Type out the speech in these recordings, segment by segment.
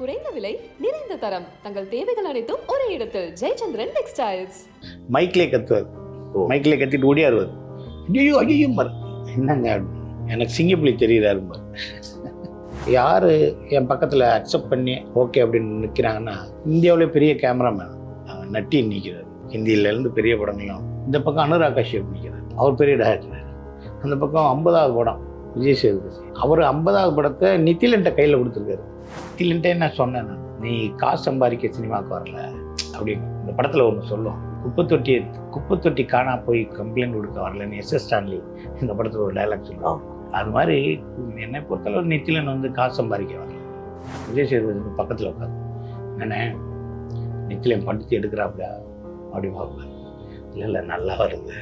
குறைந்த விலை நிறைந்த தரம் தங்கள் தேவைகள் அனைத்தும் ஒரே இடத்தில் ஜெயச்சந்திரன் டெக்ஸ்டைல்ஸ். மைக்லே கத்துவார், மைக்லே கத்திட்டு ஓடியாருவார். ஐயோ ஐயோ பாரு என்னங்க எனக்கு சிங்கப்புலி தெரியுறாரு பாரு. யார் என் பக்கத்தில் அக்செப்ட் பண்ணி ஓகே அப்படின்னு நிற்கிறாங்கன்னா, இந்தியாவிலே பெரிய கேமராமேன் நட்டி நிற்கிறார். ஹிந்தியிலேருந்து பெரிய படங்களும். இந்த பக்கம் அனுராக் கஷ்யப் நிற்கிறார், அவர் பெரிய டைரக்டர். அந்த பக்கம் 50வது படம் விஜய் சேதுபதி, அவர் 50வது படத்தை நித்திலன்ட்ட கையில் கொடுத்துருக்காரு. நித்திலன்ட்டே நான் சொன்னேன், நீ காசு சம்பாதிக்க சினிமாவுக்கு வரல அப்படின்னு. இந்த படத்தில் ஒன்று சொல்லும், குப்பை தொட்டி காணா போய் கம்ப்ளைண்ட் கொடுக்க வரலன்னு எஸ்எஸ் ஸ்டான்லி இந்த படத்தில் ஒரு டைலாக் சொல்லுவாங்க. அது மாதிரி என்னை பொறுத்தளவு நித்திலன் வந்து காசு சம்பாதிக்க வரல. விஜய் சேதுபதி பக்கத்தில் உட்காந்து, என்னண்ணே நித்திலன் படுத்தி எடுக்கிறாப்ல அப்படி பார்ப்பேன். இல்லை நல்லா வருது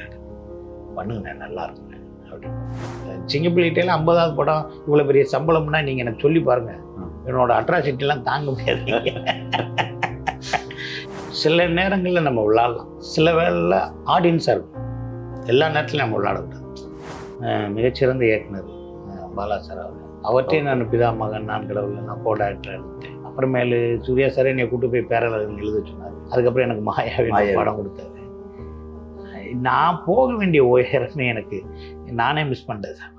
பண்ணுங்கண்ணே, நல்லா இருக்குண்ணே அப்படின்னு. சிங்கப்பிள்ளைகிட்டலாம் 50வது படம் இவ்வளோ பெரிய சம்பளம்னா நீங்கள் எனக்கு சொல்லி பாருங்கள், என்னோட அட்ராசிட்டிலாம் தாங்க முடியாது. சில நேரங்களில் நம்ம விளாடலாம், சில வேளையில் ஆடியன்ஸாக இருக்கும். எல்லா நேரத்துலையும் நம்ம விளாடக்கூடாது. மிகச்சிறந்த இயக்குனர் பாலா சார் அவர்கிட்டே நான் பிதா மகன் நான் கடவுள் நான் கோ டைரக்டர் இருந்தேன். அப்புறமேலு சூர்யா சார் என்னை கூட்டு போய் பேரழகன் எழுத சொன்னார். அதுக்கப்புறம் எனக்கு மாயாவி படம் கொடுத்தாரு. நான் போக வேண்டிய உயரமே எனக்கு நானே மிஸ் பண்ணிட்டேன் சார்.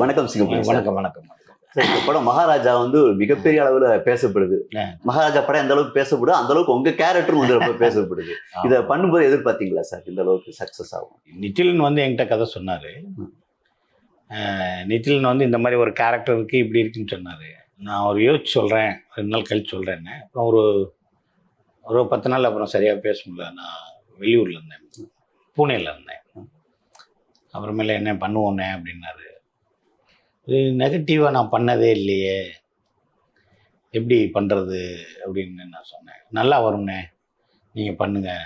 வணக்கம் சிங்கப்பூர். வணக்கம் வணக்கம் வணக்கம். இந்த படம் மகாராஜா வந்து ஒரு மிகப்பெரிய அளவுல பேசப்படுது. மகாராஜா படம் எந்த அளவுக்கு பேசப்படுது அந்த அளவுக்கு உங்க கேரக்டரும் வந்து ரொம்ப பேசப்படுது. இதை பண்ணும்போது எதிர்பார்த்தீங்களா சார் இந்த அளவுக்கு சக்சஸ் ஆகும்? நித்திலன் வந்து என்கிட்ட கதை சொன்னார். நித்திலன் வந்து இந்த மாதிரி ஒரு கேரக்டர் இருக்குது இப்படி இருக்குன்னு சொன்னார். நான் ஒரு யோசிச்சு சொல்கிறேன், 2 நாள் கழிச்சு சொல்கிறேன்னு. அப்புறம் ஒரு 10 நாள் அப்புறம் சரியாக பேச முடியல. நான் வெளியூரில் இருந்தேன், பூனேயில் இருந்தேன். அப்புறமேல என்ன பண்ணுவோன்னே அப்படின்னாரு. இது நெகட்டிவாக நான் பண்ணதே இல்லையே, எப்படி பண்ணுறது அப்படின்னு நான் சொன்னேன். நல்லா வரும்ண்ணே, நீங்கள் பண்ணுங்கள்.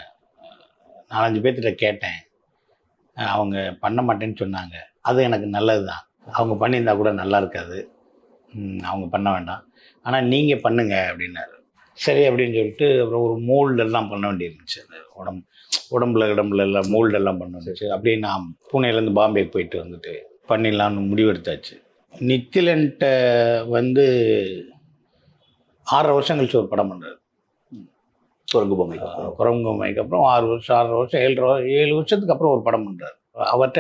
4-5 பேர்த்திட்ட கேட்டேன், அவங்க பண்ண மாட்டேன்னு சொன்னாங்க. அது எனக்கு நல்லது தான். அவங்க பண்ணியிருந்தா கூட நல்லா இருக்காது, அவங்க பண்ண வேண்டாம், ஆனால் நீங்கள் பண்ணுங்க அப்படின்னாரு. சரி அப்படின்னு சொல்லிட்டு அப்புறம் ஒரு மோல்டெல்லாம் பண்ண வேண்டியிருந்துச்சு. அந்த உடம்புல எல்லாம் மோல்டெல்லாம் பண்ண வேண்டியது. அப்படியே நான் பூனேலேருந்து பாம்பேக்கு போயிட்டு வந்துட்டு பண்ணிடலான்னு முடிவெடுத்தாச்சு. நித்திலன்ட்ட வந்து 6 வருஷம் கழிச்சு ஒரு படம் பண்ணுறாரு. குரங்கு பொம்மைக்கு அப்புறம் 6 வருஷம் 7 வருஷத்துக்கு அப்புறம் ஒரு படம் பண்ணுறாரு. அவர்கிட்ட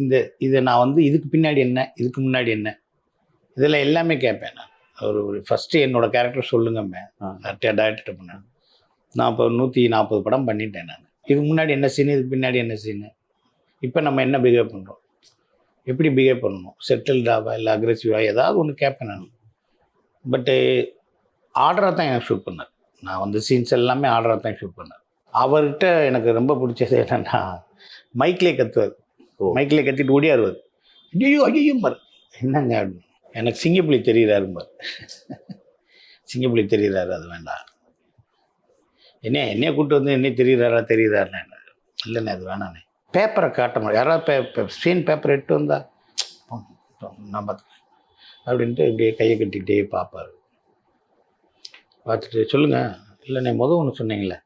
இந்த இதை நான் வந்து இதுக்கு பின்னாடி என்ன, இதுக்கு முன்னாடி என்ன, இதில் எல்லாமே கேட்பேன். நான் ஒரு ஃபஸ்ட்டு என்னோடய கேரக்டர் சொல்லுங்கம்மே டைரக்டர் பண்ணேன். நான் இப்போ 140 படம் பண்ணிட்டேன். நான் இதுக்கு முன்னாடி என்ன சீனு, இதுக்கு பின்னாடி என்ன சீனு, இப்போ நம்ம என்ன பிஹேவ் பண்ணுறோம், எப்படி பிஹேவ் பண்ணணும், செட்டில்டாவா இல்லை அக்ரெசிவாக, ஏதாவது ஒன்று கேட்பேன் நான். பட்டு ஆர்டராக தான் எனக்கு ஷூட் பண்ணார். நான் வந்து சீன்ஸ் எல்லாமே ஆர்டராக தான் ஷூட் பண்ணார். அவர்கிட்ட எனக்கு ரொம்ப பிடிச்சது என்னென்னா, மைக்லே கத்துவார், மைக்லே கத்திட்டு ஓடியாருவார். ஐயோ ஐயோ பாரு என்னங்க அப்படின்னு. எனக்கு சிங்கப்புலி தெரியுறாரு பாரு. சிங்கப்புலி தெரியுறாரு, அது வேண்டாம். என்னைய கூப்பிட்டு வந்து என்ன தெரியுறாருண்ணே. இல்லைண்ணே அது வேணாண்ணே. பேப்பரை காட்ட முடியும், யாராவது ஸ்க்ரீன் பேப்பர் எடுத்து வந்தா நான் பார்த்துக்கிறேன் அப்படின்ட்டு இப்படியே கையை கட்டிக்கிட்டே பார்ப்பார். பார்த்துட்டு சொல்லுங்கள், இல்லைண்ணே ஒன்று சொன்னீங்களே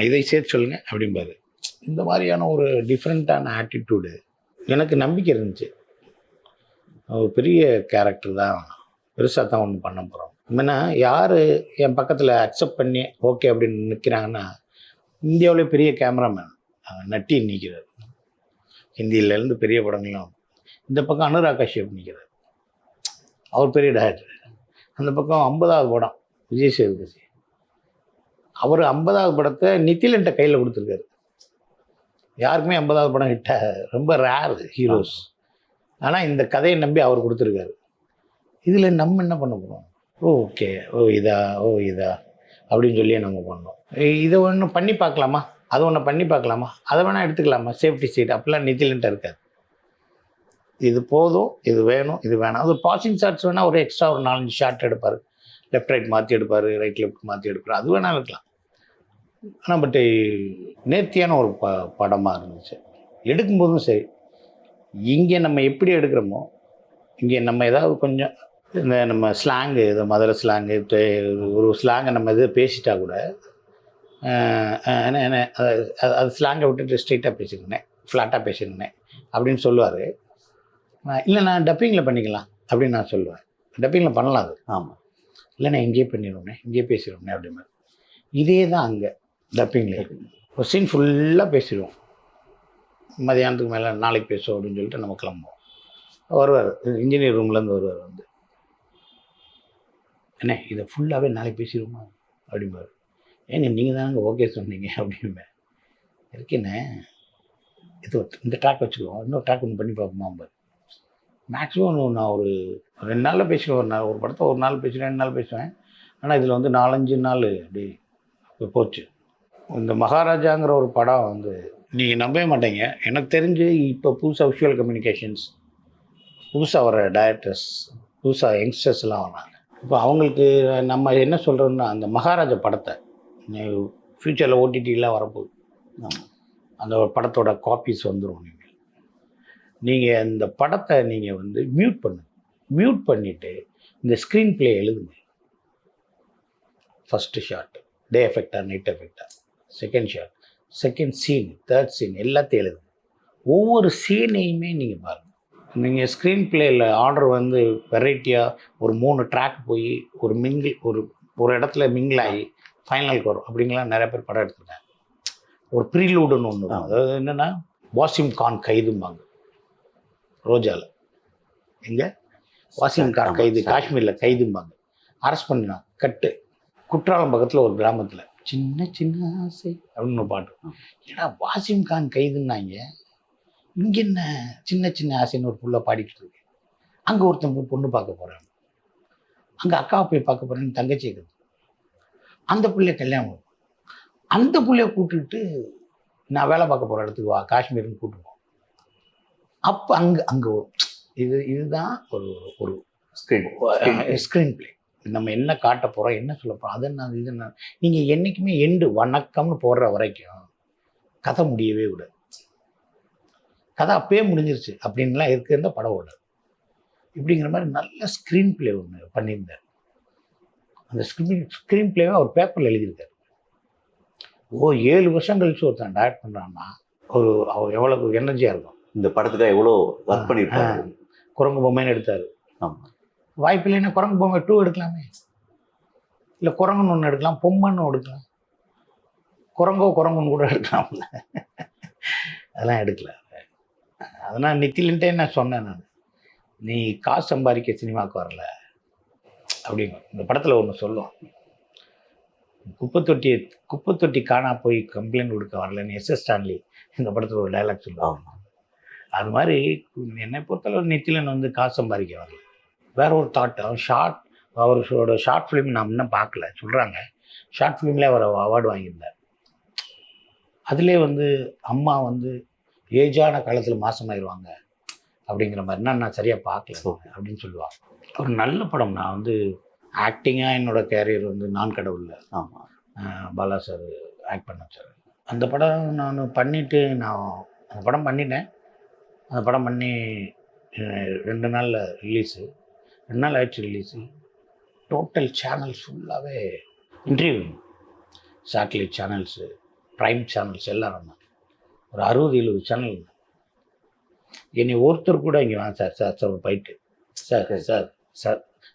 இதை சேர்த்து சொல்லுங்கள் அப்படிம்பாரு. இந்த மாதிரியான ஒரு டிஃப்ரெண்ட்டான ஆட்டிடியூடு எனக்கு நம்பிக்கை இருந்துச்சு. ஒரு பெரிய கேரக்டர் தான், பெருசாக தான் ஒன்று பண்ண போகிறோம். ஏன்னா யார் என் பக்கத்தில் அக்செப்ட் பண்ணி ஓகே அப்படின்னு நிற்கிறாங்கன்னா, இந்தியாவிலே பெரிய கேமராமேன் நட்டி நிற்கிறார். ஹிந்தியிலேருந்து பெரிய படங்களும். இந்த பக்கம் அனுராக் கஷ்யப் நிற்கிறார், அவர் பெரிய டைரக்டர். அந்த பக்கம் 50வது படம் விஜய் சேதுபதி, அவர் 50வது படத்தை நித்திலன்ட்ட கையில் கொடுத்துருக்காரு. யாருக்குமே 50வது படம் ஹிட்ட ரொம்ப ரேர் ஹீரோஸ். ஆனால் இந்த கதையை நம்பி அவர் கொடுத்துருக்காரு. இதில் நம்ம என்ன பண்ண போகிறோம், ஓகே இதா அப்படின்னு சொல்லி நம்ம பண்ணோம். இதை ஒன்று பண்ணி பார்க்கலாமா, அதை ஒன்று பண்ணி பார்க்கலாமா, அதை வேணால் எடுத்துக்கலாமா, சேஃப்டி சீட் அப்படிலாம் நித்திலன்ட்ட இருக்காது. இது போதும், இது வேணும், இது வேணாம். அது பாசிங் ஷாட்ஸ் வேணால் ஒரு எக்ஸ்ட்ரா ஒரு 4-5 ஷாட் எடுப்பார், லெஃப்ட் ரைட் மாற்றி எடுப்பார், ரைட் லெஃப்ட் மாற்றி எடுப்பார், அது வேணால் இருக்கலாம். ஆனால் பட்டு நேர்த்தியான ஒரு படமாக இருந்துச்சு. எடுக்கும்போதும் சரி, இங்கே நம்ம எப்படி எடுக்கிறோமோ, இங்கே நம்ம ஏதாவது கொஞ்சம் இந்த நம்ம ஸ்லாங்கு, இந்த மதுரை ஸ்லாங்கு, ஒரு ஸ்லாங்கை நம்ம இது பேசிட்டா கூட அது ஸ்லாங்கை விட்டுட்டு ஸ்ட்ரெயிட்டாக பேசிக்கணும். ஃப்ளாட்டாக பேசியிருந்தேன் அப்படின்னு சொல்லுவார். இல்லை நான் டப்பிங்கில் பண்ணிக்கலாம் அப்படின்னு நான் சொல்லுவேன். டப்பிங்கில் பண்ணலாம் அது. ஆமாம். இல்லை நான் இங்கேயே பண்ணிடுவேனே, இங்கேயே பேசிடுவேனே அப்படிமா. இதே தான் அங்கே டப்பிங்லேயே ஒரு சீன் ஃபுல்லாக பேசிடுவோம். மதியானத்துக்கு மேலே நாளைக்கு பேசுவோம் அப்படின்னு சொல்லிட்டு நம்ம கிளம்புவோம். வருவார் இன்ஜினியர் ரூம்லேருந்து வருவார் வந்து, என்ன இதை ஃபுல்லாகவே நாளைக்கு பேசிடுவோமா அப்படிம்பாரு. ஏங்க நீங்கள் தானங்க ஓகே சொன்னீங்க அப்படின்பேன். இருக்கேண்ணே இது இந்த ட்ராக் வச்சுக்குவோம், இன்னொரு ட்ராக் ஒன்று பண்ணி பார்ப்போமாம்பார். மேக்ஸிமம் நான் ஒரு 2 நாளில் பேசுவேன். ஒரு படத்தை ஒரு நாள் பேசுவேன், 2 நாள் பேசுவேன். ஆனால் இதில் வந்து 4-5 நாள் அப்படி போச்சு. இந்த மகாராஜாங்கிற ஒரு படம் வந்து நீங்கள் நம்பவே மாட்டீங்க. எனக்கு தெரிஞ்சு இப்போ புதுசாக விஷுவல் கம்யூனிகேஷன்ஸ், புதுசாக வர டைரக்டர்ஸ், புதுசாக யங்ஸ்டர்ஸ்லாம் வராங்க. இப்போ அவங்களுக்கு நம்ம என்ன சொல்கிறோன்னா, அந்த மகாராஜா படத்தை ஃப்யூச்சரில் ஓடிடிலாம் வரப்போகுது. அந்த படத்தோட காப்பீஸ் வந்துடும். நீங்கள் இந்த படத்தை நீங்கள் வந்து மியூட் பண்ணிவிட்டு இந்த ஸ்க்ரீன் ப்ளே எழுதுங்க. ஃபஸ்ட்டு ஷாட் டே எஃபெக்டா நைட் எஃபெக்டா, second shot, second scene, third scene எல்லாத்தையும் எழுதுங்க. ஒவ்வொரு சீனையுமே நீங்கள் பாருங்கள். நீங்கள் ஸ்க்ரீன் ப்ளேயில் ஆர்டர் வந்து வெரைட்டியாக ஒரு 3 ட்ராக் போய் ஒரு ஒரு இடத்துல மிங்கிள் ஆகி ஃபைனலுக்கு வரும். அப்படிங்கலாம் நிறைய பேர் படம் எடுத்துருக்காங்க. ஒரு ப்ரீலூடுன்னு ஒன்று, அதாவது என்னென்னா வாசிம் கான் கைதும்பாங்க ரோஜாவில். எங்கே வாசிம் கான் கைது, காஷ்மீரில் கைதும்பாங்க. அரெஸ்ட் பண்ணினான் கட்டு. குற்றாலம் பக்கத்தில் ஒரு கிராமத்தில் சின்ன சின்ன ஆசை அப்படின்னு ஒரு பாட்டு. ஏன்னா வாசிம் கான் கைதுன்னாங்க, இங்கே என்ன சின்ன சின்ன ஆசைன்னு ஒரு புள்ள பாடிக்கிட்டு இருக்கு. அங்கே ஒருத்தன் பொண்ணு பார்க்க போகிறாங்க, அங்கே அக்காவை போய் பார்க்க போகிறேன்னு தங்கச்சி இருக்குது. அந்த பிள்ளைய கல்யாணம், அந்த பிள்ளைய கூப்பிட்டுட்டு நான் வேலை பார்க்க போகிற இடத்துக்கு வா காஷ்மீர்னு கூப்பிட்டுப்போம். அப்போ அங்கே இதுதான் ஒரு ஸ்க்ரீன் பிளே. நம்ம என்ன காட்ட போகிறோம், என்ன சொல்ல போகிறோம், அது என்ன இது என்ன. நீங்கள் என்றைக்குமே எண்டு வணக்கம்னு போடுற வரைக்கும் கதை முடியவே விடாது. கதை அப்பயே முடிஞ்சிருச்சு அப்படின்லாம் இருக்கிற படம் ஓடாது. இப்படிங்கிற மாதிரி நல்ல ஸ்க்ரீன் பிளே ஒன்று பண்ணியிருந்தார். அந்த ஸ்க்ரீன் பிளேவை அவர் பேப்பரில் எழுதியிருக்காரு. 7 வருஷம் கழிச்சு ஒருத்தன் டைரக்ட் பண்ணுறான்னா அவர் எவ்வளோ எனர்ஜியாக இருக்கும். இந்த படத்துக்காக எவ்வளோ ஒர்க் பண்ணியிருக்காரு. குரங்கு பொம்மைன்னு எடுத்தார். ஆமாம். வாய்ப்பு இல்லைன்னா குரங்கு பொம்மை 2 எடுக்கலாமே, இல்லை குரங்குன்னு ஒன்று எடுக்கலாம், பொம்மைன்னு எடுக்கலாம், குரங்குன்னு கூட எடுக்கலாம்ல. அதெல்லாம் எடுக்கல. அதனால் நித்திலன்ட்டே நான் சொன்னேன், நான் நீ காசு சம்பாதிக்க சினிமாவுக்கு வரல அப்படிங்க. இந்த படத்தில் ஒன்று சொல்லுவோம், குப்பை தொட்டி காணா போய் கம்ப்ளைண்ட் கொடுக்க வரலன்னு எஸ்எஸ் ஸ்டான்லி இந்த படத்தில் ஒரு டைலாக் சொல்லுவாங்க. அது மாதிரி என்னை பொறுத்தளவு நித்திலன் வந்து காசு சம்பாதிக்க வரல, வேற ஒரு தாட். அவரோட ஷார்ட் ஃபிலிம் நான் இன்னும் பார்க்கல, சொல்கிறாங்க ஷார்ட் ஃபிலிம்லேயே அவர் அவார்டு வாங்கியிருந்தார். அதிலே வந்து அம்மா வந்து ஏஜான காலத்தில் மாசமாயிருவாங்க அப்படிங்கிற மாதிரினா நான் சரியாக பார்க்கல அப்படின்னு சொல்லுவாங்க. ஒரு நல்ல படம். நான் வந்து ஆக்டிங்காக என்னோடய கேரியர் வந்து நான் கடவுளில். ஆமாம். பாலா சார் ஆக்ட் பண்ண சார். அந்த படம் நான் பண்ணிவிட்டு அந்த படம் பண்ணிட்டேன். அந்த படம் பண்ணி 2 நாளில் ரிலீஸு, 2 நாள் ஆயிடுச்சு ரிலீஸு. டோட்டல் சேனல்ஸ் ஃபுல்லாகவே interview, satellite channels, prime channels எல்லாம் ஒரு 60-70 சேனல். என்னை ஒருத்தர் கூட இங்கே வாங்க சார் போயிட்டு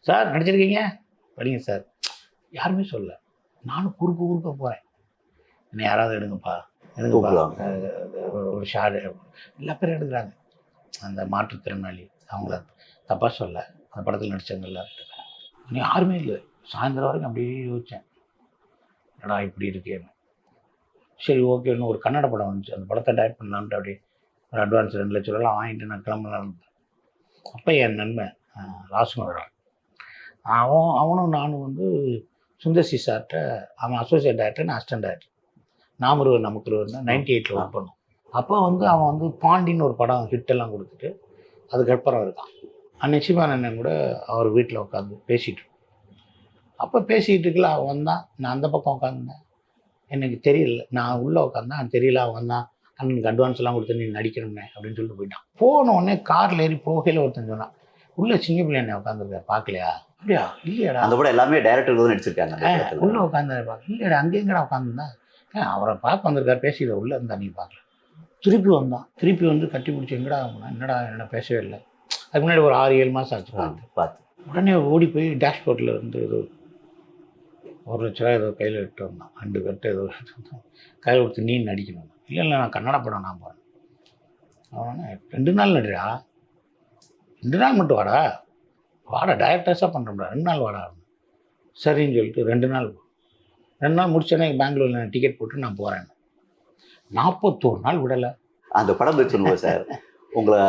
சார் நடிச்சிருக்கீங்க படிங்க சார், யாருமே சொல்ல. நானும் குறுக்க போகிறேன், என்னை யாராவது எடுங்கப்பா ஒரு ஷார்ட். எல்லா பேரும் எடுக்கிறாங்க. அந்த மாற்றுத்திறனாளி அவங்கள தப்பாக சொல்ல, அந்த படத்தில் நடித்தவங்க எல்லாம் எடுக்கிறாங்க. இன்னும் யாருமே இல்லை. சாயந்தரம் வரைக்கும் அப்படியே யோசித்தேன், என்னடா இப்படி இருக்கேன்னு. சரி ஓகேன்னு ஒரு கன்னட படம் வந்துச்சு, அந்த படத்தை டைரக்ட் பண்ணலான்ட்டு அப்படியே ஒரு அட்வான்ஸ் 2 லட்ச ரூபாலாம் வாங்கிட்டு நான் கிளம்பலாம். அப்போ என் நண்பன் ராசுமகன், அவனும் நானும் வந்து சுந்தர்சி சார்கிட்ட, அவன் அசோசியேட் டைரக்டர், நான் அசிஸ்டன்ட் டைரக்டர். நாமருவர் நமக்குருவர் 98 ஒர்க் பண்ணோம். அப்போ வந்து அவன் வந்து பாண்டின்னு ஒரு படம் ஹிட்டெல்லாம் கொடுத்துட்டு அதுக்கப்புறம் இருக்கான். நிச்சயமானண்ணன் கூட அவர் வீட்டில் உட்காந்து பேசிகிட்டு. அப்போ பேசிக்கிட்டு இருக்கல அவன் வந்தான். நான் அந்த பக்கம் உட்காந்துருந்தேன், எனக்கு தெரியல. நான் உள்ளே உட்காந்தேன், அது தெரியல. அவன் வந்தான், அண்ணனுக்கு அட்வான்ஸ்லாம் கொடுத்து நீ நடிக்கணுமே அப்படின்னு சொல்லிட்டு போயிட்டான். போன உடனே காரில் ஏறி போகையில் ஒருத்தன் சொன்னான், உள்ளே சின்ன பிள்ளை என்ன உட்காந்துருக்காரு பார்க்கலையா? அப்படியா? இல்லையாடா. அந்த கூட எல்லாமே டைரக்டர் தான் நடிச்சிருக்காங்க. உள்ளே உட்காந்து பார்க்க இல்லையாடா, அங்கே எங்கடா உட்காந்துருந்தா? அவரை பார்க்க வந்திருக்காரு, பேசிக்கிற உள்ளே இருந்தா நீ பார்க்கல. திருப்பி வந்தான். திருப்பி வந்து கட்டி பிடிச்சி எங்கடா போனா, என்னடா பேசவே இல்லை. அதுக்கு முன்னாடி ஒரு 6-7 மாதம் ஆச்சு பார்த்து. உடனே ஓடி போய் டேஷ்போர்ட்டில் இருந்து ஏதோ 1,00,000 ஏதோ கையில் எடுத்து வந்தான். 2 கட்டு ஏதோ கையில் கொடுத்து நீ நடிக்கணும். இல்லை நான் கன்னட படம் நான் போகிறேன். அவனே 2 நாள் நடிடா, 2 நாள் மட்டும் வாடா டைரக்டர்ஸாக பண்ணுறோம்டா, 2 நாள் வாடா. சரின்னு சொல்லிட்டு 2 நாள் முடிச்சோன்னே பெங்களூரில் நான் டிக்கெட் போட்டு நான் போகிறேன். 41 நாள் விடலை. அந்த படம் போய் சொல்லுவோம் சார், உங்களை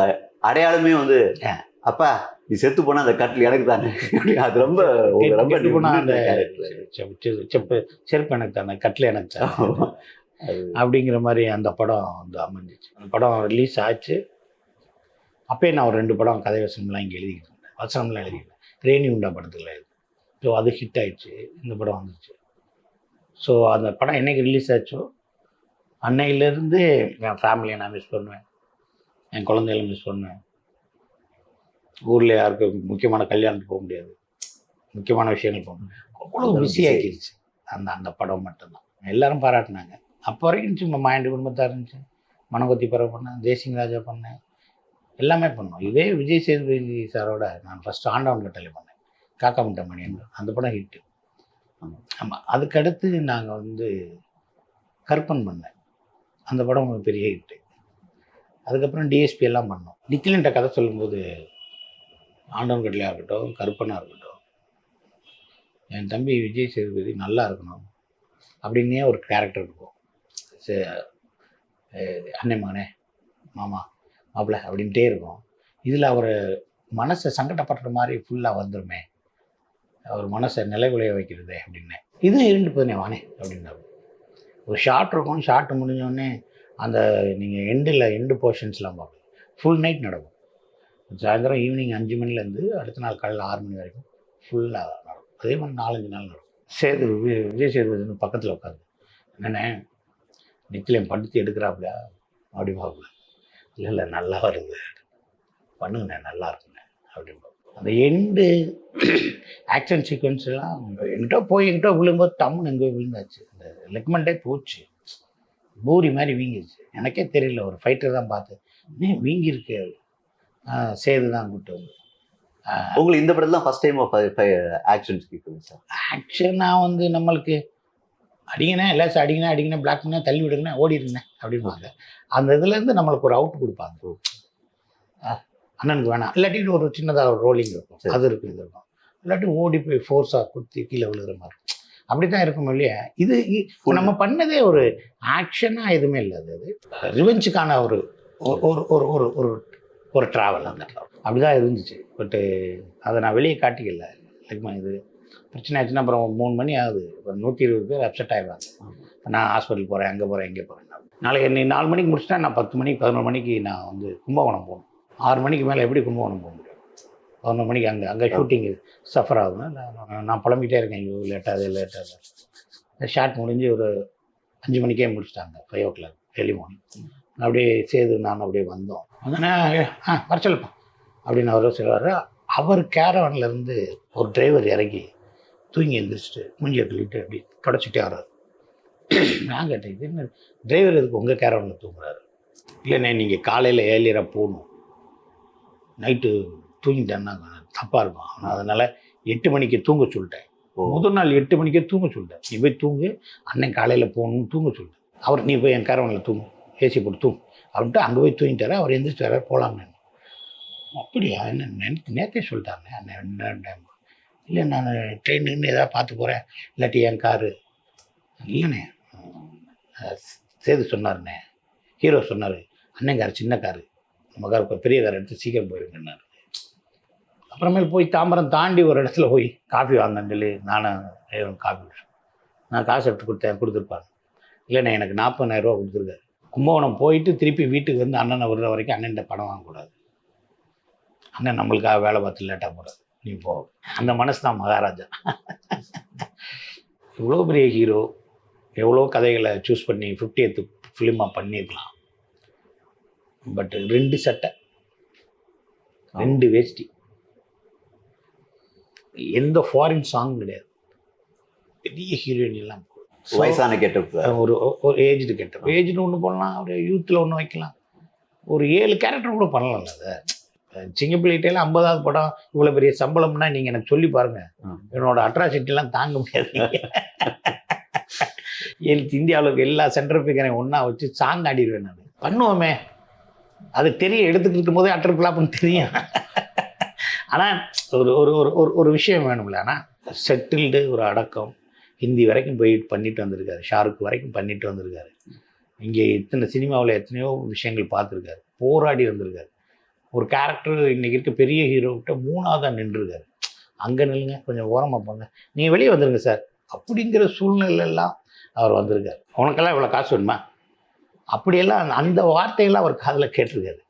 அடையாளமே வந்து அப்பா நீ செத்து போனா அந்த கட்டில் எனக்கு தானே, அது ரொம்ப அந்த செருப்பு எனக்கு தானே, கட்டில் எனக்கு தானே அப்படிங்கிற மாதிரி அந்த படம் வந்து அமைஞ்சிச்சு. அந்த படம் ரிலீஸ் ஆச்சு. அப்பயே நான் ஒரு 2 படம் கதை வசனம்லாம் இங்கே எழுதிக்கிட்டு இருந்தேன். வசனம்லாம் எழுதிக்கிட்டேன். ரேணி உண்டா படத்தில். ஸோ அது ஹிட் ஆயிடுச்சு. இந்த படம் வந்துச்சு. ஸோ அந்த படம் என்னைக்கு ரிலீஸ் ஆச்சோ அன்னையிலேருந்து என் ஃபேமிலியை நான் மிஸ் பண்ணுவேன், என் குழந்தைகளை மிஸ் பண்ணுவேன். ஊரில் யாருக்கும் முக்கியமான கல்யாணத்துக்கு போக முடியாது, முக்கியமான விஷயங்கள் போக முடியாது. அவ்வளோ பிஸி ஆக்கிடுச்சு அந்த படம் மட்டும்தான். எல்லாரும் பாராட்டினாங்க. அப்போ வரைக்கும் சும்மா மாயண்டி குடும்பத்தாக இருந்துச்சு, மனகொத்தி பறவை பண்ணேன், தேசிங் ராஜா பண்ணேன், எல்லாமே பண்ணோம். இதே விஜய் சேதுபதி சாரோட நான் ஃபஸ்ட்டு ஆண்டவன் கட்டளை பண்ணேன், காக்கா முட்டை மணியன். அந்த படம் ஹிட்டு. ஆமாம். அதுக்கடுத்து நாங்கள் வந்து கற்பன் பண்ணேன். அந்த படம் ஒரு பெரிய ஹிட்டு. அதுக்கப்புறம் டிஎஸ்பி எல்லாம் பண்ணோம். நிக்கிலன்ட்ட கதை சொல்லும்போது ஆண்டவன் கட்டளையாக இருக்கட்டும், கற்பனாக இருக்கட்டும், என் தம்பி விஜய் சேதுபதி நல்லா இருக்கணும் அப்படின்னே ஒரு கேரக்டர் இருக்கும். அண்ணே மகனே மாமா மாப்பிள்ள அப்படின்ட்டே இருக்கும். இதில் அவர் மனசை சங்கடப்படுற மாதிரி ஃபுல்லாக வந்துடுமே, அவர் மனசை நிலைகுலைய வைக்கிறதே அப்படின்னு. இது 2 போதுனே வானே அப்படின்னாரு. ஒரு ஷார்ட் இருக்கும், ஷார்ட் முடிஞ்சோடனே அந்த நீங்கள் எண்டு போர்ஷன்ஸ்லாம் பார்ப்போம். ஃபுல் நைட் நடக்கும். சாயந்தரம் ஈவினிங் 5 மணிலேருந்து அடுத்த நாள் காலையில் 6 மணி வரைக்கும் ஃபுல்லாக நடக்கும். அதே மாதிரி 4-5 நாள் நடக்கும். விஜய் சேதுபதி பக்கத்தில் உட்காந்து என்னென்ன நிக்கிலையும் படுத்து எடுக்கிறாப்புல அப்படி பார்க்கல. இல்லை நல்லா வருது, பண்ணுங்கண்ணே நல்லா இருக்குண்ணே அப்படின்னு. அந்த எண்டு ஆக்ஷன் சீக்வன்ஸ் எல்லாம் என்கிட்ட விழும்போது டம்முன்னு எங்கேயோ விழுந்தாச்சு. அந்த லெக்மெண்ட்டே போச்சு, பூரி மாதிரி வீங்கிடுச்சு. எனக்கே தெரியல, ஒரு ஃபைட்டர் தான் பார்த்து இன்னும் வீங்கியிருக்கு. சேது தான் கூப்பிட்டு வந்து உங்களுக்கு இந்த படத்தில் ஃபர்ஸ்ட் டைம் ஆக்ஷன் சார். ஆக்ஷனாக வந்து நம்மளுக்கு அடிங்கண்ணே எல்லாச்சும் அடிங்கண்ணே பிளாக் பண்ண தள்ளி விடுங்கண்ணே ஓடிடுங்கண்ணே அப்படின்பாங்க. அந்த இதுலேருந்து நம்மளுக்கு ஒரு அவுட் கொடுப்பாங்க. அண்ணனுக்கு வேணாம், இல்லாட்டி ஒரு சின்னதாக ஒரு ரோலிங் இருக்கும், அது இருக்கும், இது இருக்கும். இல்லாட்டி ஓடி போய் ஃபோர்ஸாக குத்தி கீழே விழுகிற மாதிரி அப்படி தான் இருக்கும் இல்லையா. இது நம்ம பண்ணதே ஒரு ஆக்ஷனாக எதுவுமே இல்லை. அது ரிவெஞ்சுக்கான ஒரு ஒரு ஒரு ஒரு ட்ராவல் அந்த அப்படி தான் இருந்துச்சு. பட்டு அதை நான் வெளியே காட்டிக்கல. இது பிரச்சனை ஆச்சுன்னா அப்புறம் 3 மணி ஆகுது, ஒரு 120 பேர் அப்செட் ஆகிடுவாங்க. நான் ஹாஸ்பிட்டல் போகிறேன், அங்கே போகிறேன், இங்கே போகிறேன். நாளைக்கு நீ 4 மணிக்கு முடிச்சுட்டா நான் 10 மணிக்கு 11 மணிக்கு நான் வந்து கும்பகோணம் போகணும். 6 மணிக்கு மேலே எப்படி கும்பகோணம் போக முடியும்? 11 மணிக்கு அங்கே ஷூட்டிங்கு சஃபர் ஆகுதுன்னா நான் புலம்பிகிட்டே இருக்கேன். ஐயோ லேட்டாக ஷார்ட் முடிஞ்சு ஒரு 5 மணிக்கே முடிச்சிட்டாங்க, 5 o'clock early morning. அப்படியே சேது நான் அப்படியே வந்தோம். வந்தோன்னே வர சொல்லுப்பா அப்படின்னு அவர் சொல்லுவார். அவர் கேரவன்லேருந்து ஒரு டிரைவர் இறங்கி தூங்கி எழுந்திரிச்சிட்டு மூஞ்சியை கழிட்டு அப்படி தொடச்சிட்டே வர்றாரு. நான் கேட்டேன், இது என்ன டிரைவர் எதுக்கு உங்கள் கேரவனில் தூங்குறாரு? இல்லைண்ணே நீங்கள் காலையில் ஏர்லியராக போகணும், நைட்டு தூங்கிட்டேன்னா தப்பாக இருக்கும், அதனால் 8 மணிக்கு தூங்க சொல்லிட்டேன். முதல் நாள் 8 மணிக்கே தூங்க சொல்லிட்டேன். நீ போய் தூங்கு, அண்ணன் காலையில் போகணும்னு தூங்க சொல்லிட்டேன். அவர் நீ போய் என் கேரவனில் தூங்கும், ஏசி போட்டு தூங்கும் அப்படின்ட்டு அங்கே போய் தூங்கிட்டாரு. அவர் எந்திரிச்சு வர போகலாம்னு. அப்படியா, என்ன நேற்றே சொல்லிட்டாங்க அண்ணன் 2 டைம். இல்லை நான் ட்ரெயின்னு எதாவது பார்த்து போகிறேன், இல்லாட்டி என் காரு. இல்லைண்ணே சேது சொன்னார்ண்ணே, ஹீரோ சொன்னார், அண்ணன் கார் சின்ன காரு, நம்ம கார் பெரிய கார் எடுத்து சீக்கிரம் போயிருக்கேன்னாரு. அப்புறமேல் போய் தாம்பரம் தாண்டி ஒரு இடத்துல போய் காஃபி வாங்கன்னு சொல்லி நானும் காஃபி நான் காசு எடுத்து கொடுத்துருப்பாங்க. இல்லைண்ணே எனக்கு 40,000 ரூபா கொடுத்துருக்காரு. கும்பகோணம் போயிட்டு திருப்பி வீட்டுக்கு வந்து அண்ணனை விடுற வரைக்கும் அண்ணன்கிட்ட பணம் வாங்கக்கூடாது, அண்ணன் நம்மளுக்காக வேலை பார்த்து லேட்டாக போகிறாரு, நீ போ. அந்த மனசு தான் மகாராஜா. இவ்வளோ பெரிய ஹீரோ, எவ்வளோ கதைகளை சூஸ் பண்ணி 50th ஃபிலிமாக பண்ணியிருக்கலாம். பட் 2 சட்டை 2 வேஷ்டி, எந்த ஃபாரின் சாங் கிடையாது, பெரிய ஹீரோயின் எல்லாம் வயசான கெட்டப். ஒரு ஒரு ஏஜ்டு கெட்டப். ஏஜ்டு ஒன்று போடலாம், ஒரு யூத்தில் ஒன்று வைக்கலாம், ஒரு 7 கேரக்டர் கூட பண்ணலாம்ல. அதை சிங்கப்பிள்ளைகிட்டலாம் 50வது படம் இவ்வளோ பெரிய சம்பளம்னா நீங்கள் எனக்கு சொல்லி பாருங்க, என்னோட அட்ராசிட்டிலாம் தாங்க முடியாது. இந்தியாவில் எல்லா சென்ட்ரல் ஃபிகரையும் ஒன்றா வச்சு சாங் ஆடிடுவேன் நான். பண்ணுவோமே, அது தெரியும், எடுத்துக்கிட்டு இருக்கும்போதே அட்டர் ஃப்ளாப்னு தெரியும். ஆனால் ஒரு ஒரு ஒரு ஒரு விஷயம் வேணும்ல. ஆனால் செட்டில்டு, ஒரு அடக்கம், ஹிந்தி வரைக்கும் போயிட்டு பண்ணிட்டு வந்திருக்காரு, ஷாருக் வரைக்கும் பண்ணிட்டு வந்திருக்காரு, இங்கே இத்தனை சினிமாவில் எத்தனையோ விஷயங்கள் பார்த்துருக்காரு, போராடி வந்திருக்காரு. ஒரு கேரக்டர் இன்றைக்கி இருக்க பெரிய ஹீரோக்கிட்ட 3ஆவதாக நின்றுருக்காரு. அங்கே நில்லுங்க, கொஞ்சம் ஓரமாக போங்க, நீங்கள் வெளியே வந்துருங்க சார் அப்படிங்கிற சூழ்நிலையெல்லாம் அவர் வந்திருக்கார். உனக்கெல்லாம் இவ்வளோ காசு வேணுமா அப்படியெல்லாம் அந்த வார்த்தையெல்லாம் அவர் காதில் கேட்டிருக்காரு.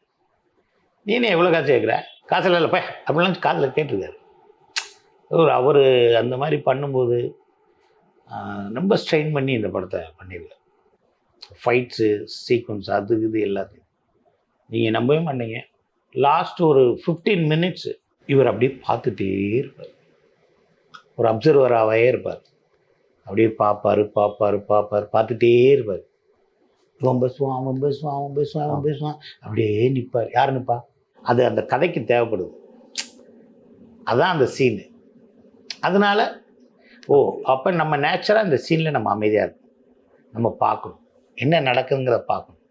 நீனே எவ்வளோ காசு கேட்குற, காசு இல்லைப்பா அப்படிலாம் காதில் கேட்டிருக்காரு. அவர் அந்த மாதிரி பண்ணும்போது ரொம்ப ஸ்ட்ரெயின் பண்ணி இந்த படத்தை பண்ணியிருக்காரு. ஃபைட்ஸு, சீக்வன்ஸ், அது இது எல்லாத்தையும் நீங்கள் நம்பவே மாட்டீங்க. லாஸ்ட் ஒரு 15 மினிட்ஸ் இவர் அப்படியே பார்த்துட்டே இருப்பார், ஒரு அப்சர்வராகவே இருப்பார். அப்படியே பார்ப்பார் பார்த்துட்டே இருப்பார். இவன் பேசுவான் அப்படியே நிற்பார். யார் நிற்பா? அது அந்த கதைக்கு தேவைப்படுது, அதான் அந்த சீனு. அதனால அப்போ நம்ம நேச்சராக இந்த சீனில் நம்ம அமைதியாக இருக்கணும், நம்ம பார்க்கணும் என்ன நடக்குதுங்கிறத பார்க்கணும்,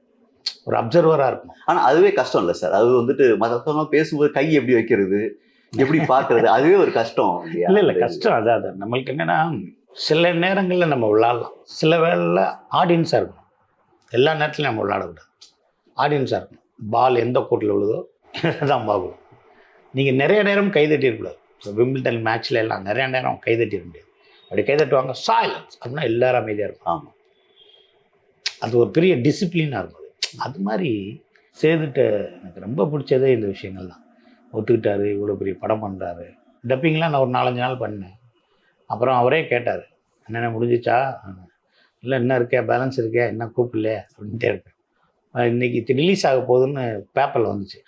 ஒரு அப்சர்வராக இருக்கணும். ஆனால் அதுவே கஷ்டம் இல்லை சார். அது வந்துட்டு மற்றவங்க பேசும்போது கை எப்படி வைக்கிறது, எப்படி பார்க்கறது, அதுவே ஒரு கஷ்டம். இல்லை கஷ்டம். அதான் நம்மளுக்கு என்னென்னா, சில நேரங்களில் நம்ம விளாட்லாம், சில வேளையில் ஆடியன்ஸாக இருக்கணும். எல்லா நேரத்துலையும் நம்ம விளாடக்கூடாது, ஆடியன்ஸாக இருக்கணும். பால் எந்த கோட்டில் விழுதோ தான் பார்க்கணும். நீங்கள் நிறைய நேரம் கைதட்டிடக்கூடாது. விம்பிள்டன் மேட்ச்சில் எல்லாம் நிறைய நேரம் கைதட்டிட முடியாது. அப்படி கைதட்டுவாங்க, சைலன்ஸ் அப்படின்னா எல்லாரும் அமைதியாக இருக்கும். ஆமாம், அது ஒரு பெரிய டிசிப்ளினாக இருக்கும். அது மாதிரி சேதுட்ட எனக்கு ரொம்ப பிடிச்சதே இந்த விஷயங்கள் தான். ஒத்துக்கிட்டாரு, இவ்வளோ பெரிய படம் பண்ணுறாரு. டப்பிங்லாம் நான் ஒரு 4-5 நாள் பண்ணேன். அப்புறம் அவரே கேட்டார், என்னென்ன முடிஞ்சிச்சா, இல்லை என்ன இருக்கே, பேலன்ஸ் இருக்கே, என்ன கூப்பிடல அப்படின்ட்டே இருக்கேன். இன்றைக்கி ரிலீஸ் ஆக போகுதுன்னு பேப்பரில் வந்துச்சு.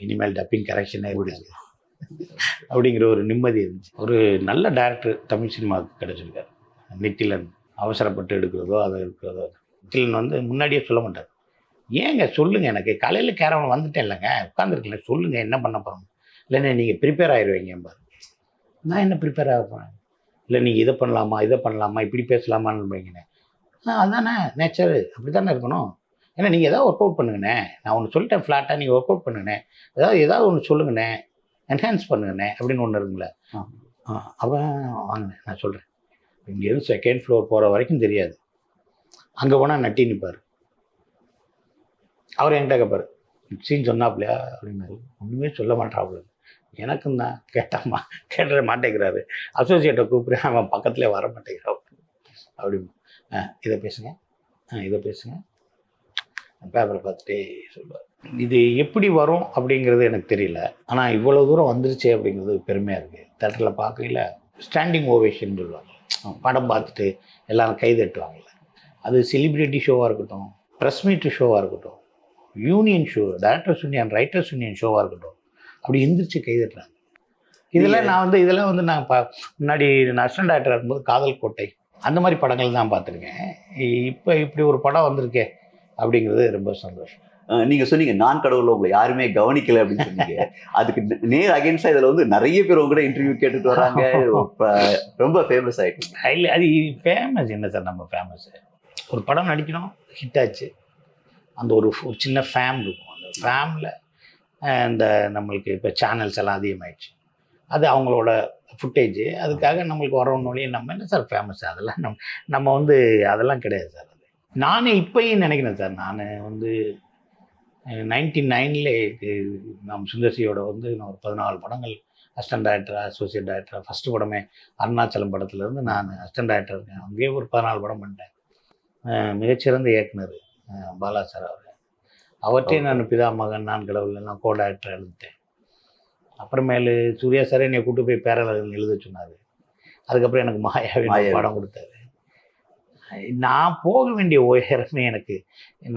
இனிமேல் டப்பிங் கரெக்ஷனே இருக்காது அப்படிங்கிற ஒரு நிம்மதி இருந்துச்சு. ஒரு நல்ல டைரக்டர் தமிழ் சினிமாவுக்கு கிடச்சிருக்காரு. நித்திலன் அவசரப்பட்டு எடுக்கிறதோ அதை இருக்கிறதோ. நித்திலன் வந்து முன்னாடியே சொல்ல மாட்டார், ஏங்க சொல்லுங்கள், எனக்கு காலையில் கேரவன் வந்துட்டேன் இல்லைங்க, உட்காந்துருக்கல, சொல்லுங்கள் என்ன பண்ண போகிறோம். இல்லைண்ணே நீங்கள் ப்ரிப்பேர் ஆயிடுவீங்க பாரு. நான் என்ன ப்ரிப்பேர் ஆக போகிறேன், இல்லை நீங்கள் இதை பண்ணலாமா இப்படி பேசலாமான்னு வைங்கண்ணே. அதானே நேச்சர், அப்படி தானே இருக்கணும். ஏன்னா நீங்கள் எதாவது ஒர்க் அவுட் பண்ணுங்கண்ணே, நான் ஒன்று சொல்லிட்டேன் ஃப்ளாட்டாக, நீங்கள் ஒர்க் அவுட் பண்ணுங்கண்ணே, ஏதாவது ஒன்று சொல்லுங்கண்ணே, என்ஹான்ஸ் பண்ணுங்கண்ணே அப்படின்னு ஒன்று இருக்குங்களே. அவன் வாங்கினேன், நான் சொல்கிறேன், இங்கேருந்து 2nd ஃப்ளோர் போகிற வரைக்கும் தெரியாது, அங்கே போனால் நட்டி நிற்பார். அவர் என்கிட்ட கேட்பார், சீன் சொன்னாப்லையா அப்படின்னாரு. ஒன்றுமே சொல்ல மாட்டாப்புல. எனக்கும் தான் கேட்ட மாட்டேங்கிறாரு. அசோசியேட்டை கூப்பிட்றேன், அவன் பக்கத்துலேயே வர மாட்டேங்கிறான். அப்படி இதை பேசுங்க பேப்பரை பார்த்துட்டே சொல்லுவார். இது எப்படி வரும் அப்படிங்கிறது எனக்கு தெரியல. ஆனால் இவ்வளோ தூரம் வந்துருச்சே அப்படிங்கிறது பெருமையாக இருக்குது. தேட்டரில் பார்க்கல ஸ்டாண்டிங் ஓவேஷன் சொல்லுவாங்க. படம் பார்த்துட்டு எல்லோரும் கை தட்டுவாங்கள்ல, அது செலிப்ரிட்டி ஷோவாக இருக்கட்டும், ப்ரெஸ் மீட் ஷோவாக இருக்கட்டும், union show, directors union, writers union ஷோவாக இருக்கட்டும், அப்படி எந்திரிச்சு கைதட்டுறாங்க. இதெல்லாம் வந்து நான் முன்னாடி நான் அசிஸ்டன்ட் டைரக்டர் இருக்கும்போது காதல் கோட்டை அந்த மாதிரி படங்கள் தான் பார்த்துருக்கேன். இப்போ இப்படி ஒரு படம் வந்திருக்கே அப்படிங்கிறது ரொம்ப சந்தோஷம். நீங்கள் சொன்னீங்க நான் கடவுள் உங்களை யாருமே கவனிக்கலை அப்படின்னு சொன்னீங்க. அதுக்கு நேர் அகேன்ஸ்டாக இதில் வந்து நிறைய பேர் உங்கள்கிட்ட இன்டர்வியூ கேட்டுட்டு வராங்க, ரொம்ப ஃபேமஸ் ஆகிட்டு. இல்லை அது ஃபேமஸ் என்ன சார், நம்ம ஃபேமஸ் ஒரு படம் நடிக்கணும், ஹிட் ஆச்சு, அந்த ஒரு சின்ன ஃபேம் இருக்கும். அந்த ஃபேமில் இந்த நம்மளுக்கு இப்போ சேனல்ஸ் எல்லாம் அதிகமாகிடுச்சு, அது அவங்களோட ஃபுட்டேஜ், அதுக்காக நம்மளுக்கு வரணுன்னே நம்ம என்ன சார் ஃபேமஸ், அதெல்லாம் நம்ம வந்து அதெல்லாம் கிடையாது சார். அது நானே இப்போயும் நினைக்கிறேன் சார். நான் வந்து 99 நம்ம சுந்தர்சியோட வந்து நான் ஒரு 14 படங்கள் அசிஸ்டன்ட் டைரக்டராக, அசோசியேட் டைரக்டராக, ஃபஸ்ட்டு படமே அருணாச்சலம் படத்துலேருந்து நான் அசிஸ்டன்ட் டைரக்டர் இருக்கேன். அங்கேயே ஒரு 14 படம் பண்ணிட்டேன். மிகச்சிறந்த இயக்குனர் பாலா சார் அவர்கிட்டே நான் பிதா மகன் நான் கடவுள் எல்லாம் கோ டைரக்டர் எழுதிட்டேன். அப்புறமேலு சூர்யா சார் என்னை கூட்டு போய் பேரழகன் எழுத சொன்னார். அதுக்கப்புறம் எனக்கு மாயாவி படம் கொடுத்தாரு. நான் போக வேண்டிய உயரமே எனக்கு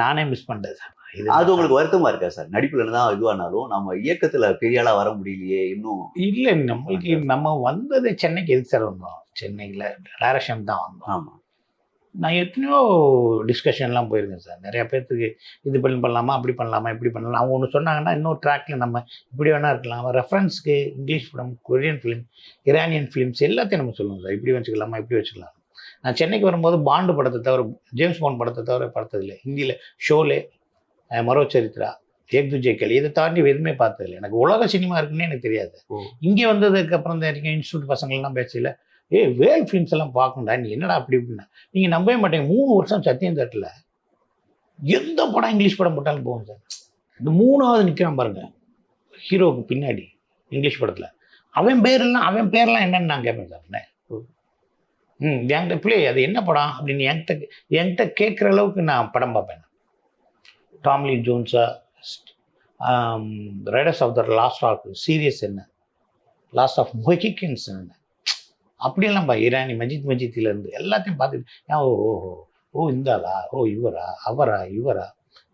நானே மிஸ் பண்ணிட்டேன் சார். அது உங்களுக்கு வருத்தமா இருக்கா சார்? நடிப்புல தான் இதுவானாலும் நம்ம இயக்கத்துல பெரிய ஆளா வர முடியலையே இன்னும். இல்லை, நம்மளுக்கு நம்ம வந்தது சென்னைக்கு எதுக்கு சார் வந்தோம்? சென்னையில் டைரக்ஷன் தான் வந்தோம். ஆமாம், நான் எத்தனையோ டிஸ்கஷன்லாம் போயிருக்கேன் சார். நிறையா பேர்த்துக்கு இது பண்ணலாமா, அப்படி பண்ணலாமா, இப்படி பண்ணலாம். அவங்க ஒன்று சொன்னாங்கன்னா இன்னொரு ட்ராக்ல நம்ம இப்படி வேணா இருக்கலாம். ரெஃபரன்ஸ்க்கு English film, Korean film, Iranian films எல்லாத்தையும் நம்ம சொல்லுவோம் சார். இப்படி வச்சுக்கலாமா, இப்படி வச்சுக்கலாம். நான் சென்னைக்கு வரும்போது பாண்டு படத்தை தவிர, ஜேம்ஸ் பாண்ட் படத்தை தவிர பார்த்ததில்லை. ஹிந்தியில் ஷோலே, மரோ சரித்ரா, ஏக் துஜே கல், இதை தாண்டி எதுவுமே பார்த்ததில்லை. எனக்கு உலக சினிமா இருக்குன்னு எனக்கு தெரியாது. இங்கே வந்ததுக்கு அப்புறம் தான் இருக்கேன். இன்ஸ்டியூட் பசங்கள்லாம் பேசல, வேல் ஃபிலிம்ஸ் எல்லாம் பார்க்கணும்டா, நீ என்னடா அப்படி இப்படின்னா. நீங்கள் நம்பவே மாட்டேங்க, 3 வருஷம் சத்தியம் தேட்டரில் எந்த படம் இங்கிலீஷ் படம் போட்டாலும் போகும் சார். இந்த 3வது நிற்கிறான் பாருங்க ஹீரோவுக்கு பின்னாடி இங்கிலீஷ் படத்தில், அவன் பேர்லாம் என்னன்னு நான் கேட்பேன் சார். என்கிட்ட பிள்ளை அது என்ன படம் அப்படின்னு என்கிட்ட கேட்குற அளவுக்கு நான் படம் பார்ப்பேன். டாம்லி ஜோன்ஸா, Raiders of the Lost of serious என்ன, லாஸ்ட் ஆஃப் மொஹிகன்ஸ் என்ன, அப்படியெல்லாம் இரானி, மஜித்திலேருந்து எல்லாத்தையும் பார்த்துட்டு ஓ இந்த ஆளா, இவரா, இவரா.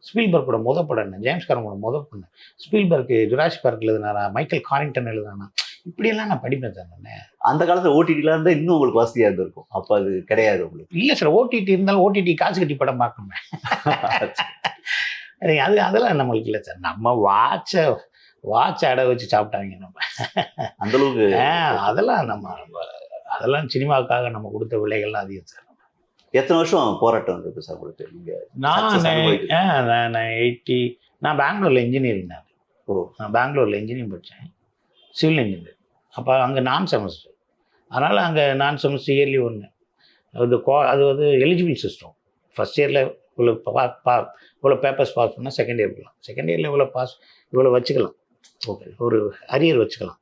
ஸ்பீல்பர்க்கோட படம் என்ன, ஜேம்ஸ் கேமரோட படம், ஸ்பீல்பர்க்கு ஜுராசிக் பார்க் எழுதுனாரா, மைக்கேல் காரிங்டன் எழுதுனானா, இப்படியெல்லாம் நான் படிப்பேன் சார். நான் அந்த காலத்தில் ஓடிடிலாம் இருந்தால் இன்னும் உங்களுக்கு வசதியாக இருந்திருக்கும். அப்போ அது கிடையாது உங்களுக்கு. இல்லை சார், ஓடிடி இருந்தாலும் ஓடிடி காசு கட்டி படம் பார்க்கணுமே. அதெல்லாம் நம்மளுக்கு இல்லை சார். நம்ம வாட்சை அடை வச்சு சாப்பிட்டாங்க நம்ம அந்த அளவுக்கு. அதெல்லாம் சினிமாவுக்காக நம்ம கொடுத்த விலைகள்லாம் அதிகம் சார். எத்தனை வருஷம் போராட்டம் இருந்தது சார் உங்களுக்கு? நான் பெங்களூரில் இன்ஜினியரிங். நான் பெங்களூரில் இன்ஜினியரிங் படித்தேன், சிவில் இன்ஜினியர். அப்போ அங்கே நான் செமஸ்டர், அதனால் அங்கே நான் செமஸ்டர் இயர்லி 1. அது வந்து எலிஜிபிள் சிஸ்டம். ஃபஸ்ட் இயரில் இவ்வளோ பேப்பர்ஸ் பாஸ் பண்ணால் செகண்ட் இயர் போகலாம், செகண்ட் இயரில் இவ்வளோ வச்சுக்கலாம், ஓகே, ஒரு அரியர் வச்சுக்கலாம்.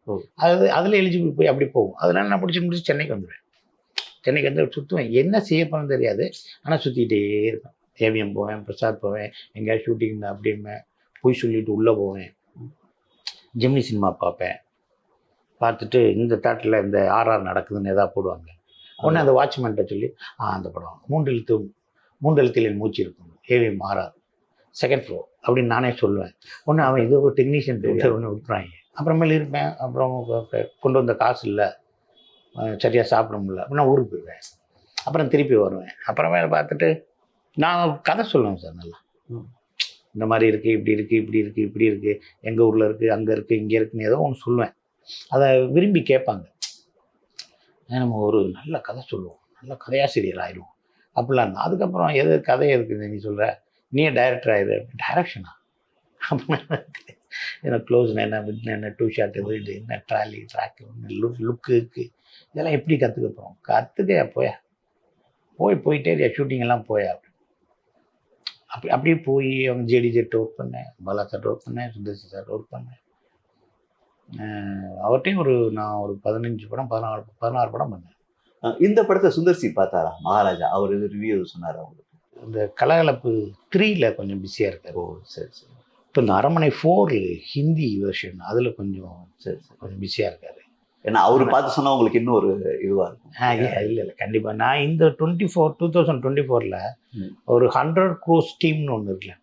அதில் எலிஜிபிள் போய் அப்படி போகும். அதனால் நான் முடிச்சு சென்னைக்கு வந்துடுவேன். சென்னைக்கு வந்து சுற்றுவேன், என்ன செய்ய போகணும்னு தெரியாது, ஆனால் சுற்றிக்கிட்டே இருப்பேன். ஏவிஎம் போவேன், பிரசாத் போவேன், எங்கேயாவது ஷூட்டிங் இருந்தால் அப்படிமே போய் சொல்லிவிட்டு உள்ளே போவேன். ஜெமினி சினிமா பார்ப்பேன், பார்த்துட்டு இந்த தேட்டரில் இந்த ஆர்ஆர் நடக்குதுன்னு எதாவது போடுவாங்க. உடனே அந்த வாட்ச்மேன்ட்ட சொல்லி அந்த படம் மூன்றெழுத்தில் என் மூச்சு இருக்கும், ஏவிஎம் ஆர்ஆர், செகண்ட் ஃப்ளோர் அப்படின்னு நானே சொல்லுவேன். ஒன்று அவன் இது ஒரு டெக்னீஷியன் ஒன்று விட்டுறாங்க. அப்புறமேல இருப்பேன். அப்புறம் கொண்டு வந்த காசு இல்லை, சரியாக சாப்பிட முடியல அப்படின்னா ஊருக்கு போயிடுவேன். அப்புறம் திருப்பி வருவேன். அப்புறமேல பார்த்துட்டு நான் கதை சொல்லுவேன் சார். நல்லா இந்த மாதிரி இருக்குது, இப்படி இருக்குது, இப்படி இருக்குது, இப்படி இருக்குது, எங்கள் ஊரில் இருக்குது, அங்கே இருக்குது, இங்கே இருக்குன்னு ஏதோ ஒன்று சொல்லுவேன். அதை விரும்பி கேட்பாங்க. நம்ம ஒரு நல்ல கதை சொல்லுவோம், நல்ல கதையாசிரியர் ஆயிடுவோம் அப்படிலாம். அதுக்கப்புறம் எது கதை இருக்குது நீ சொல்கிற, நீயே டைரக்டர் ஆயிடு. டைரக்ஷனா எனக்கு க்ளோஸ் என்ன, விட்ன என்ன, 2 ஷாட் வீடு என்ன, ட்ராலி ட்ராக்கு, லுக்கு இதெல்லாம் எப்படி கற்றுக்க போகிறோம்? கற்றுக்க போயிட்டே ஷூட்டிங் எல்லாம் அப்படியே போய் அவங்க ஜேடி ஜெட் ஒர்க் பண்ணேன், பாலா சார் ஒர்க் பண்ணேன், சுந்தர்சி சார் ஒர்க் பண்ணேன். அவர்கிட்டையும் நான் ஒரு 15 படம் 16 படம் பண்ணேன். இந்த படத்தை சுந்தர்சி பார்த்தாரா? மகாராஜா அவர் இது ரிவ்யூ சொன்னார் அவங்களுக்கு. இந்த கலகலப்பு 3ல கொஞ்சம் பிஸியாக இருக்காரு. சரி. இப்போ இந்த அரண்மனை 4 ஹிந்தி வெர்ஷன் அதில் கொஞ்சம் கொஞ்சம் பிஸியாக இருக்காரு. ஏன்னா அவர் பார்த்து சொன்னால் உங்களுக்கு இன்னும் ஒரு இதுவாக இருக்கும். இல்லை கண்டிப்பாக. நான் இந்த 2024ல் ஒரு 100 crores டீம்னு ஒன்று இருக்குல்ல,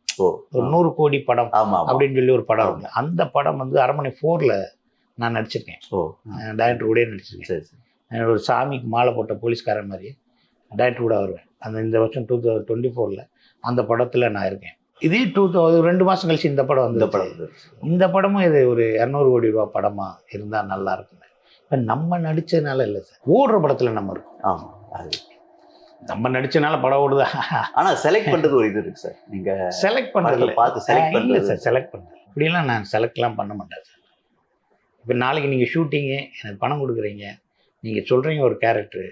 ஒரு 100 கோடி படம் அப்படின்னு சொல்லி ஒரு படம் இருக்குல்ல, அந்த படம் வந்து அரண்மனை 4ல் நான் நடிச்சிருக்கேன். டைரக்டர் கூட நடிச்சிருக்கேன். சரி. ஒரு சாமிக்கு மாலை போட்ட போலீஸ்காரன் மாதிரி டைரக்டர் கூட வருவேன். இந்த வருஷம் 2024ல் அந்த படத்தில் நான் இருக்கேன். இதே 2 மாதம் கழிச்சு இந்த படம் வந்து இந்த படமும் இது ஒரு 200 கோடி ரூபா படமாக இருந்தால் நல்லா இருக்குங்க. இப்போ நம்ம நடித்ததுனால இல்லை சார், ஓடுற படத்தில் நம்ம இருக்கோம். அது நம்ம நடித்தனால படம் ஓடுதா? ஆனால் செலக்ட் பண்ணுறது ஒரு இது இருக்குது சார். நீங்கள் செலக்ட் பண்ணுறதுல பார்த்து செலக்ட் பண்ணல சார். செலக்ட் பண்ணுறது இப்படிலாம் நான் செலக்ட்லாம் பண்ண மாட்டேன் சார். இப்போ நாளைக்கு நீங்கள் ஷூட்டிங்கு எனக்கு பணம் கொடுக்குறீங்க, நீங்கள் சொல்கிறீங்க ஒரு கேரக்டர்,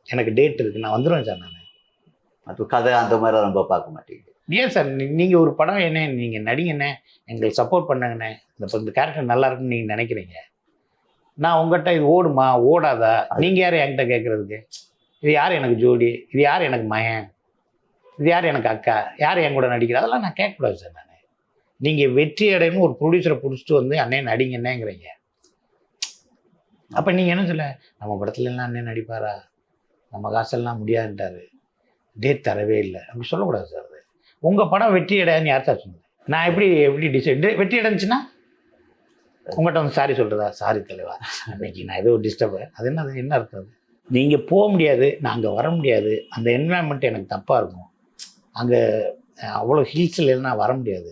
எனக்கு டேட் இருக்குது, நான் வந்துடுவேன் சார். நான் அது கதை அந்த மாதிரி ரொம்ப பார்க்க மாட்டேங்க. ஏன் சார், நீங்கள் ஒரு படம் என்ன, நீங்கள் நடிங்கண்ணே, எங்களுக்கு சப்போர்ட் பண்ணுங்கண்ணே, இந்த கேரக்டர் நல்லா இருக்குன்னு நீங்கள் நினைக்கிறீங்க, நான் உங்கள்கிட்ட இது ஓடுமா ஓடாதா, நீங்கள் யார் என்கிட்ட கேட்குறதுக்கு? இது யார் எனக்கு ஜோடி, இது யார் எனக்கு மகன், இது யார் எனக்கு அக்கா, யார் என் கூட நடிக்கிற, அதெல்லாம் நான் கேட்கக்கூடாது சார். நான் நீங்கள் வெற்றி அடையணும் ஒரு ப்ரொடியூசரை பிடிச்சிட்டு வந்து அண்ணே நடிங்கன்னேங்கிறீங்க. அப்போ நீங்கள் என்ன சொல்ல, நம்ம படத்துலலாம் அண்ணே நடிப்பாரா, நம்ம காசெல்லாம் முடியாதுன்ட்டாரு, டேட் தரவே இல்லை அப்படி சொல்லக்கூடாது சார். அது உங்கள் படம் வெற்றி அடையாதுன்னு யார் சார் சொன்னது? நான் எப்படி டிசைட் வெற்றி அடைஞ்சுன்னா உங்கள்கிட்ட வந்து சாரி சொல்கிறதா? சாரி தலைவா, அன்னைக்கு நான் ஏதோ டிஸ்டர்ப், அது என்ன இருக்காது. நீங்கள் போக முடியாது, நான் அங்கே வர முடியாது, அந்த என்விரான்மெண்ட் எனக்கு தப்பாக இருக்கும், அங்கே அவ்வளோ ஹில்ஸில் எல்லாம் வர முடியாது,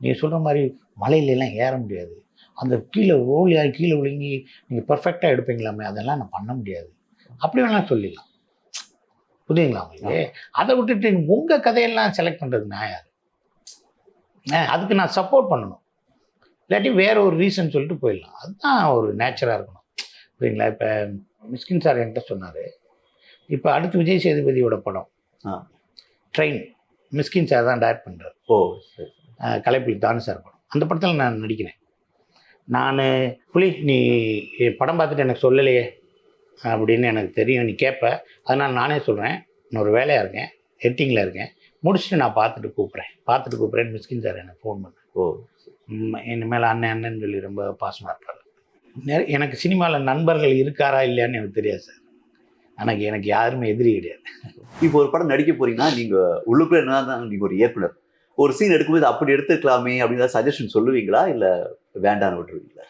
நீங்கள் சொல்கிற மாதிரி மலையிலலாம் ஏற முடியாது, அந்த கீழே ரோலியாகி கீழே விழுங்கி நீங்கள் பர்ஃபெக்டாக எடுப்பீங்களாமே, அதெல்லாம் நான் பண்ண முடியாது, அப்படி வேணால் சொல்லிடலாம். புரியுங்களா உங்களுக்கு? அதை விட்டுட்டு உங்கள் கதையெல்லாம் செலக்ட் பண்ணுறது நான் யார்? அதுக்கு நான் சப்போர்ட் பண்ணணும், இல்லாட்டி வேற ஒரு ரீசன் சொல்லிட்டு போயிடலாம். அதுதான் ஒரு நேச்சராக இருக்கணும். புரியுங்களா? இப்போ மிஸ்கின் சார் என்கிட்ட சொன்னார், இப்போ அடுத்து விஜய் சேதுபதியோட படம் ட்ரெயின், மிஸ்கின் சார் தான் டைரக்ட் பண்ணுறாரு. ஓ சரி. கலைப்புலி தானு சார் படம். அந்த படத்தில் நான் நடிக்கிறேன். நான் புலி நீ படம் பார்த்துட்டு எனக்கு சொல்லலையே அப்படின்னு எனக்கு தெரியும், நீ கேட்ப, அதனால் நானே சொல்கிறேன், நான் ஒரு வேலையாக இருக்கேன், எடிட்டிங்கில் இருக்கேன், முடிச்சுட்டு நான் பார்த்துட்டு கூப்பிட்றேன்னு மிஸ்கின் சார் எனக்கு ஃபோன் பண்ணேன். ஓ என் மேலே அண்ணன் சொல்லி ரொம்ப பாசமாக இருப்பார். எனக்கு சினிமாவில் நண்பர்கள் இருக்காரா இல்லையான்னு எனக்கு தெரியாது சார், ஆனால் எனக்கு யாருமே எதிரி கிடையாது. இப்போ ஒரு படம் நடிக்க போறீங்கன்னா நீங்கள் உள்ளுக்குள்ள என்ன, நீங்கள் ஒரு இயக்குனர் ஒரு சீன் எடுக்கும்போது அப்படி எடுத்துக்கலாமே அப்படின்னு சஜஷன் சொல்லுவீங்களா இல்லை வேண்டான்னு விட்டுருவீங்களா?